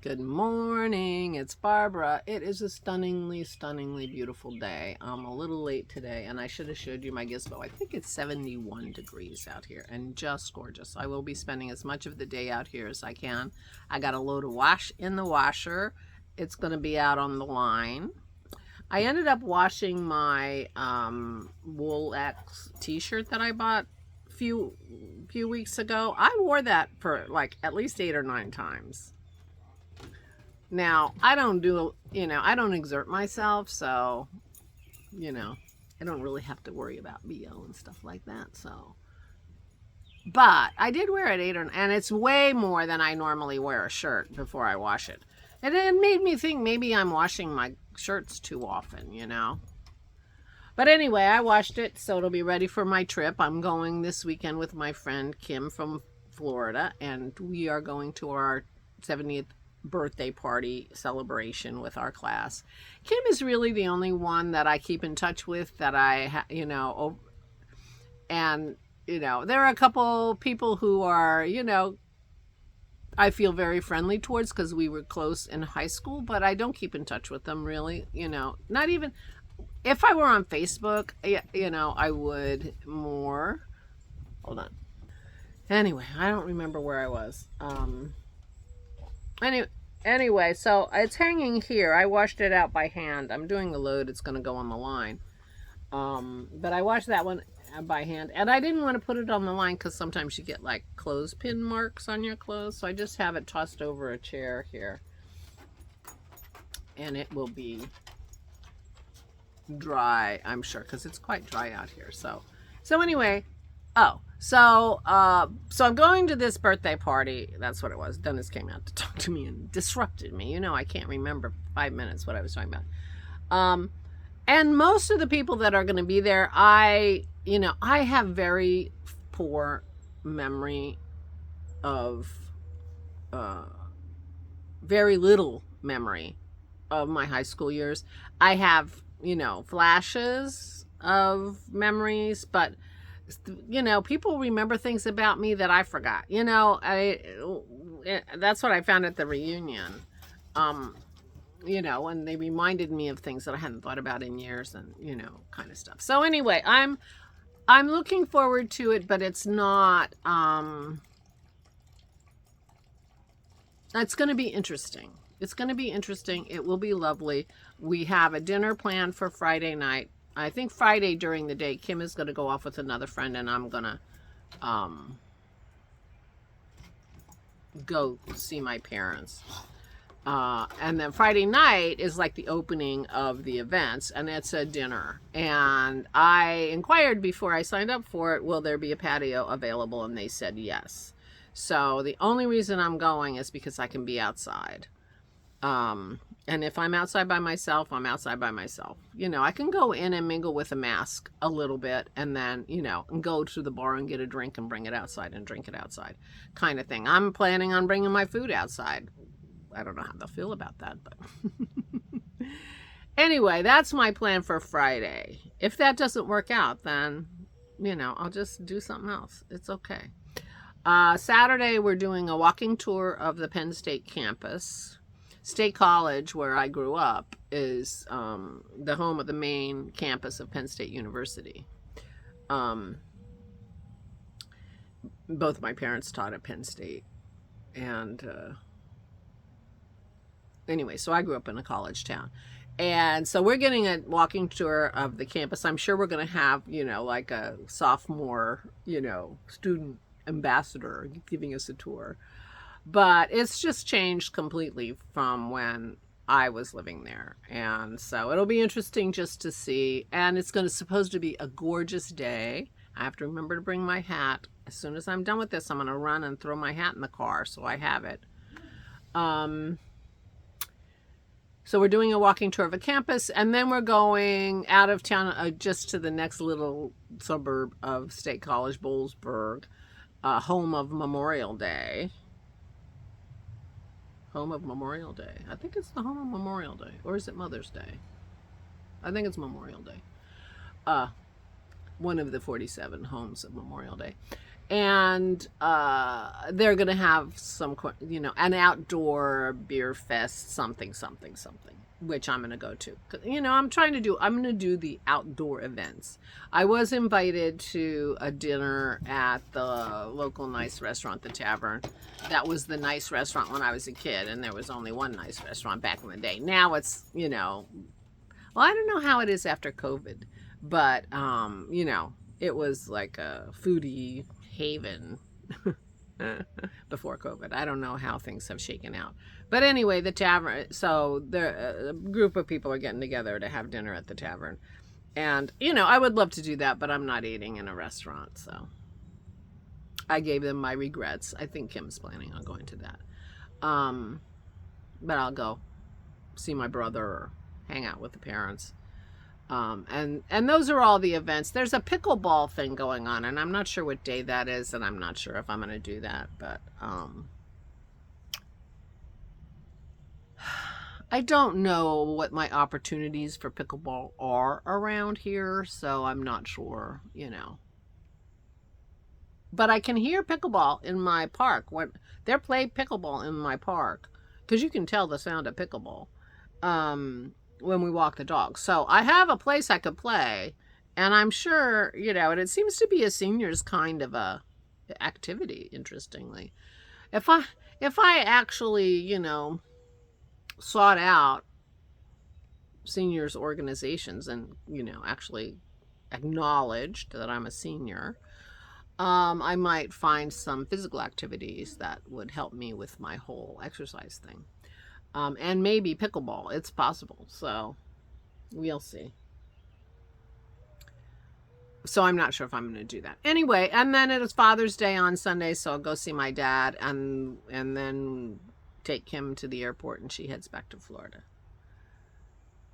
Good morning, it's Barbara. It is a stunningly beautiful day. I'm a little late today and I should have showed you my gizmo. I think it's 71 degrees out here and just gorgeous. I will be spending as much of the day out here as I can. I got a load of wash in the washer. It's going to be out on the line. I ended up washing my Wool X t-shirt that I bought a few weeks ago. I wore that for like at least 8 or 9 times. Now, I don't do, I don't exert myself, so, I don't really have to worry about BO and stuff like that, so. But I did wear it and it's way more than I normally wear a shirt before I wash it. And it made me think maybe I'm washing my shirts too often, But anyway, I washed it, so it'll be ready for my trip. I'm going this weekend with my friend Kim from Florida, and we are going to our 70th birthday party celebration with our class. Kim is really the only one that I keep in touch with that and there are a couple people who are, I feel very friendly towards because we were close in high school, but I don't keep in touch with them really, not even if I were on Facebook, I would more. Hold on. Anyway, I don't remember where I was. Anyway, so it's hanging here. I washed it out by hand. I'm doing the load. It's going to go on the line. But I washed that one by hand. And I didn't want to put it on the line because sometimes you get like clothespin marks on your clothes. So I just have it tossed over a chair here. And it will be dry, I'm sure, because it's quite dry out here. So anyway, So I'm going to this birthday party. That's what it was. Dennis came out to talk to me and disrupted me. I can't remember 5 minutes what I was talking about. And most of the people that are going to be there, I have very poor memory of, very little memory of my high school years. I have, flashes of memories, but people remember things about me that I forgot. That's what I found at the reunion. And they reminded me of things that I hadn't thought about in years and, kind of stuff. So anyway, I'm looking forward to it, but it's not, it's going to be interesting. It's going to be interesting. It will be lovely. We have a dinner planned for Friday night. I think Friday during the day, Kim is going to go off with another friend, and I'm going to go see my parents. And then Friday night is like the opening of the events, and it's a dinner. And I inquired before I signed up for it, will there be a patio available? And they said yes. So the only reason I'm going is because I can be outside. And if I'm outside by myself, I'm outside by myself. I can go in and mingle with a mask a little bit and then, and go to the bar and get a drink and bring it outside and drink it outside kind of thing. I'm planning on bringing my food outside. I don't know how they'll feel about that, but anyway, that's my plan for Friday. If that doesn't work out, then, I'll just do something else. It's okay. Saturday, we're doing a walking tour of the Penn State campus. State College, where I grew up, is the home of the main campus of Penn State University. Both my parents taught at Penn State. And anyway, so I grew up in a college town. And so we're getting a walking tour of the campus. I'm sure we're going to have, like a sophomore, student ambassador giving us a tour. But it's just changed completely from when I was living there. And so it'll be interesting just to see. And it's supposed to be a gorgeous day. I have to remember to bring my hat. As soon as I'm done with this, I'm going to run and throw my hat in the car so I have it. So we're doing a walking tour of a campus, and then we're going out of town just to the next little suburb of State College, Boalsburg, home of Memorial Day. Home of Memorial Day. I think it's the home of Memorial Day. Or is it Mother's Day? I think it's Memorial Day. One of the 47 homes of Memorial Day. And they're gonna have some, an outdoor beer fest, something, which I'm gonna go to. I'm gonna do the outdoor events. I was invited to a dinner at the local nice restaurant, the Tavern. That was the nice restaurant when I was a kid, and there was only one nice restaurant back in the day. Now it's, well, I don't know how it is after COVID, but it was like a foodie haven before COVID. I don't know how things have shaken out. But anyway, the Tavern, so a group of people are getting together to have dinner at the Tavern. And, I would love to do that, but I'm not eating in a restaurant. So I gave them my regrets. I think Kim's planning on going to that. But I'll go see my brother or hang out with the parents. And those are all the events. There's a pickleball thing going on, and I'm not sure what day that is, and I'm not sure if I'm going to do that, but I don't know what my opportunities for pickleball are around here, so I'm not sure, But I can hear pickleball in my park. When they play pickleball in my park, because you can tell the sound of pickleball. When we walk the dog. So I have a place I could play, and I'm sure, and it seems to be a seniors kind of a activity, interestingly. If I actually, sought out seniors organizations and, actually acknowledged that I'm a senior, I might find some physical activities that would help me with my whole exercise thing. And maybe pickleball. It's possible. So we'll see. So I'm not sure if I'm going to do that. Anyway, and then it is Father's Day on Sunday, so I'll go see my dad and then take Kim to the airport, and she heads back to Florida.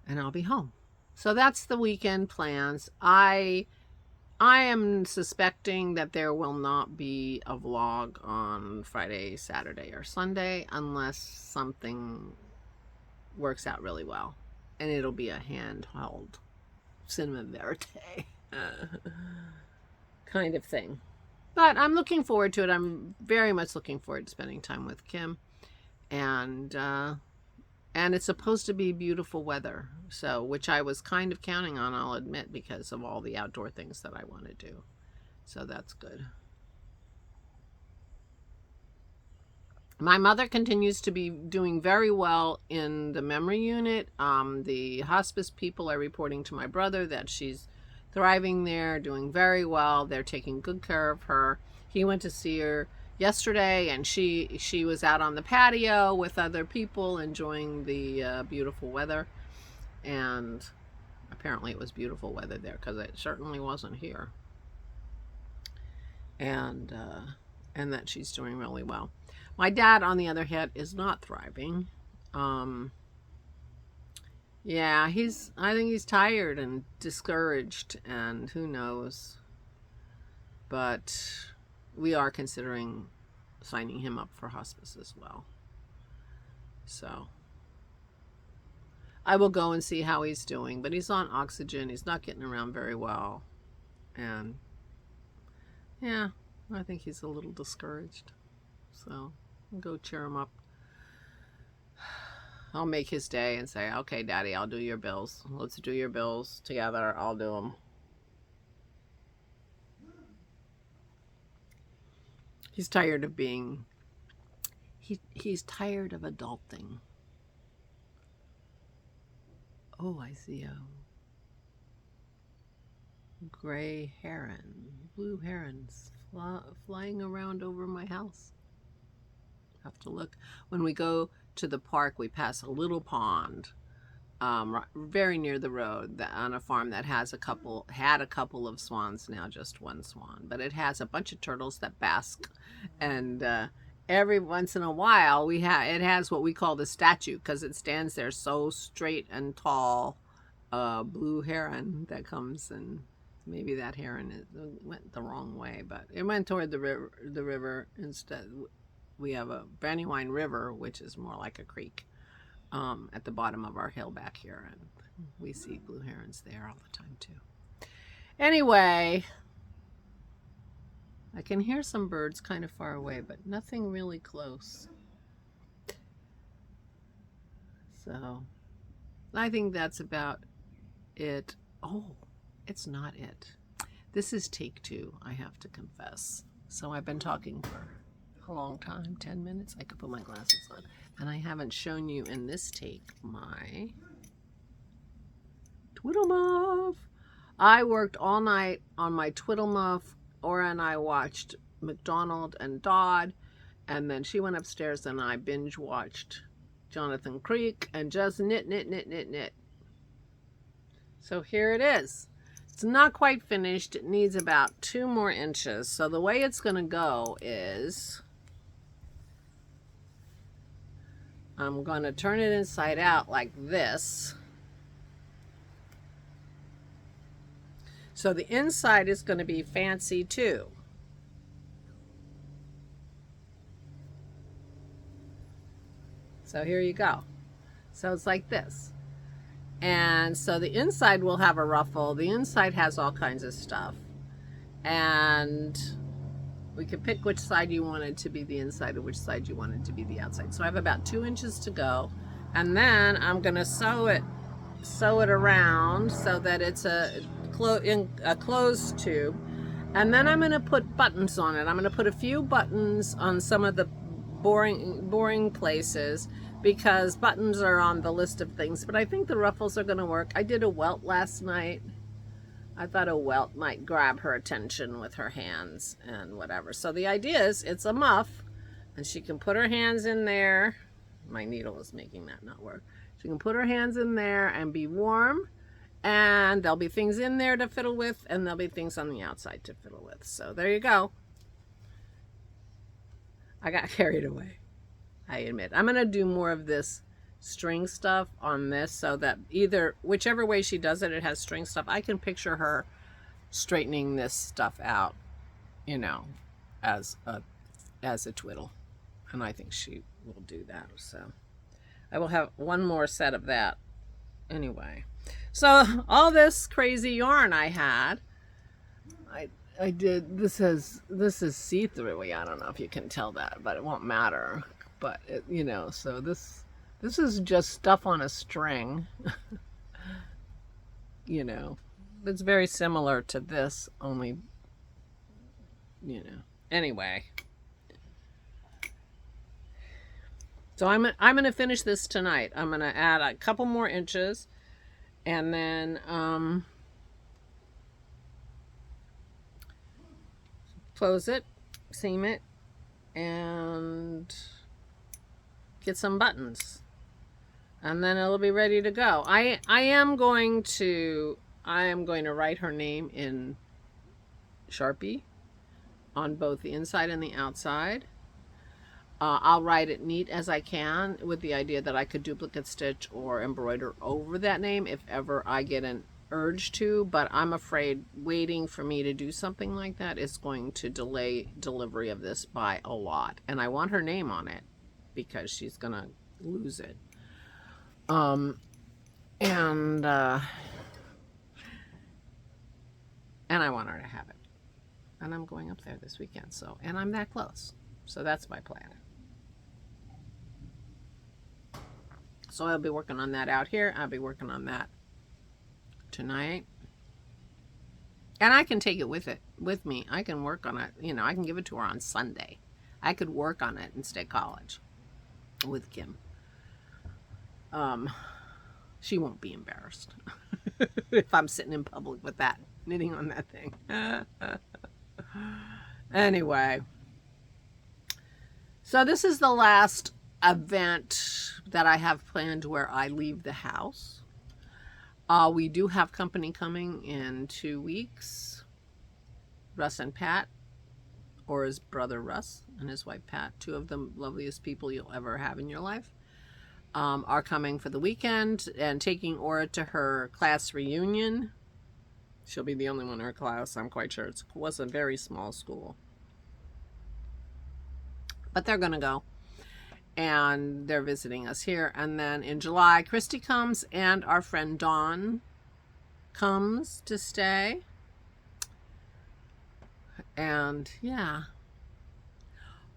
And I'll be home. So that's the weekend plans. I am suspecting that there will not be a vlog on Friday, Saturday, or Sunday unless something works out really well. And it'll be a handheld cinema verite kind of thing. But I'm looking forward to it. I'm very much looking forward to spending time with Kim. And it's supposed to be beautiful weather, so which I was kind of counting on, I'll admit, because of all the outdoor things that I want to do. So that's good. My mother continues to be doing very well in the memory unit. The hospice people are reporting to my brother that she's thriving there, doing very well. They're taking good care of her. He went to see her yesterday, and she was out on the patio with other people enjoying the beautiful weather. And apparently it was beautiful weather there, because it certainly wasn't here. And that she's doing really well. My dad, on the other hand, is not thriving. Yeah, I think he's tired and discouraged, and who knows. But we are considering signing him up for hospice as well. So I will go and see how he's doing, but he's on oxygen. He's not getting around very well. And yeah, I think he's a little discouraged. So I'll go cheer him up. I'll make his day and say, okay, Daddy, I'll do your bills. Let's do your bills together. I'll do them. He's tired of being, he's tired of adulting. Oh, I see a gray heron, blue herons flying around over my house. Have to look. When we go to the park, we pass a little pond very near the road on a farm that had a couple of swans, now just one swan, but it has a bunch of turtles that bask, and every once in a while it has what we call the statue, because it stands there so straight and tall, blue heron that comes, and maybe that heron went the wrong way, but it went toward the river instead. We have a Brandywine River, which is more like a creek, at the bottom of our hill back here, and we see blue herons there all the time too. Anyway, I can hear some birds kind of far away, but nothing really close. So I think that's about it. Oh, it's not it. This is take 2, I have to confess. So I've been talking for a long time, 10 minutes. I could put my glasses on. And I haven't shown you in this take my twiddle muff. I worked all night on my twiddle muff. Ora and I watched McDonald and Dodd, and then she went upstairs and I binge watched Jonathan Creek and just knit. So here it is. It's not quite finished. It needs about 2 more inches. So the way it's going to go is I'm going to turn it inside out like this. So the inside is going to be fancy too. So here you go. So it's like this. And so the inside will have a ruffle. The inside has all kinds of stuff. And we could pick which side you wanted to be the inside or which side you wanted to be the outside. So I have about 2 inches to go. And then I'm going to sew it around so that it's a closed tube. And then I'm going to put buttons on it. I'm going to put a few buttons on some of the boring places, because buttons are on the list of things, but I think the ruffles are going to work. I did a welt last night. I thought a welt might grab her attention with her hands and whatever. So the idea is it's a muff, and she can put her hands in there. My needle is making that not work. She can put her hands in there and be warm, and there'll be things in there to fiddle with, and there'll be things on the outside to fiddle with. So there you go. I got carried away, I admit. I'm going to do more of this string stuff on this so that whichever way she does it, it has string stuff. I can picture her straightening this stuff out, you know, as a twiddle. And I think she will do that. So I will have one more set of that anyway. So all this crazy yarn I had, I did, this is see-through-y. I don't know if you can tell that, but it won't matter. But, you know, so this is just stuff on a string. You know, it's very similar to this, only, you know. Anyway. So I'm going to finish this tonight. I'm going to add a couple more inches, and then, close it, seam it, and get some buttons, and then it'll be ready to go. I am going to write her name in Sharpie on both the inside and the outside. I'll write it neat as I can, with the idea that I could duplicate stitch or embroider over that name if ever I get an urge to, but I'm afraid waiting for me to do something like that is going to delay delivery of this by a lot, and I want her name on it because she's gonna lose it. And I want her to have it, and I'm going up there this weekend, so, and I'm that close, so that's my plan. So I'll be working on that out here. I'll be working on that tonight, and I can take it with me. I can work on it, you know. I can give it to her on Sunday. I could work on it in State College with Kim. She won't be embarrassed if I'm sitting in public with that, knitting on that thing. Anyway, so this is the last event that I have planned where I leave the house. We do have company coming in 2 weeks. Russ and Pat, or his brother Russ and his wife Pat, 2 of the loveliest people you'll ever have in your life, are coming for the weekend and taking Ora to her class reunion. She'll be the only one in her class, I'm quite sure. It was a very small school. But they're going to go. And they're visiting us here. And then in July, Christy comes, and our friend Dawn comes to stay. And yeah.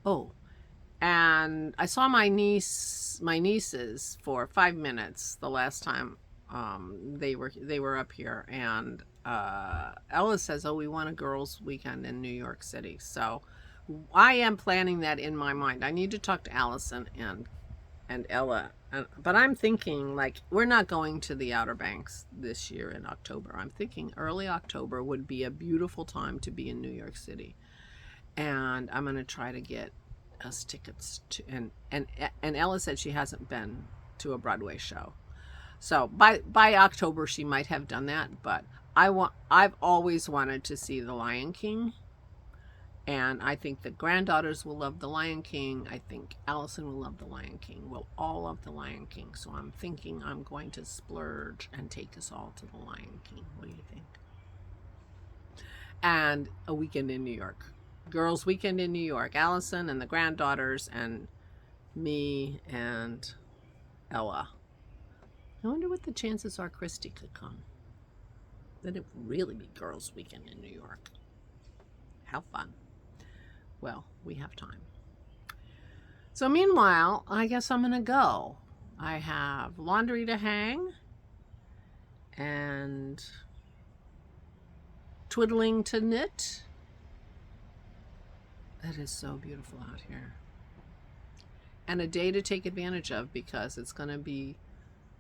Oh, and I saw my nieces for 5 minutes the last time they were up here, and Ella says, "Oh, we want a girls' weekend in New York City." So I am planning that in my mind. I need to talk to Allison and Ella, but I'm thinking like we're not going to the Outer Banks this year in October. I'm thinking early October would be a beautiful time to be in New York City, and I'm gonna try to get us tickets to. And Ella said she hasn't been to a Broadway show, so by October she might have done that. But I've always wanted to see The Lion King, and I think the granddaughters will love The Lion King. I think Allison will love The Lion King. We'll all love The Lion King. So I'm thinking I'm going to splurge and take us all to The Lion King. What do you think? And a weekend in New York. Girls' weekend in New York. Allison and the granddaughters and me and Ella. I wonder what the chances are Christy could come. Then it would really be girls' weekend in New York. How fun. Well, we have time. So meanwhile, I guess I'm going to go. I have laundry to hang and twiddling to knit. It is so beautiful out here. And a day to take advantage of because it's going to be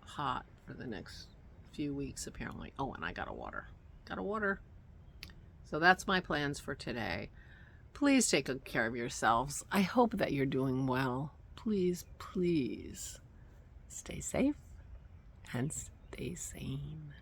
hot for the next few weeks apparently. Oh, and I got a water. So that's my plans for today. Please take good care of yourselves. I hope that you're doing well. Please, please stay safe and stay sane.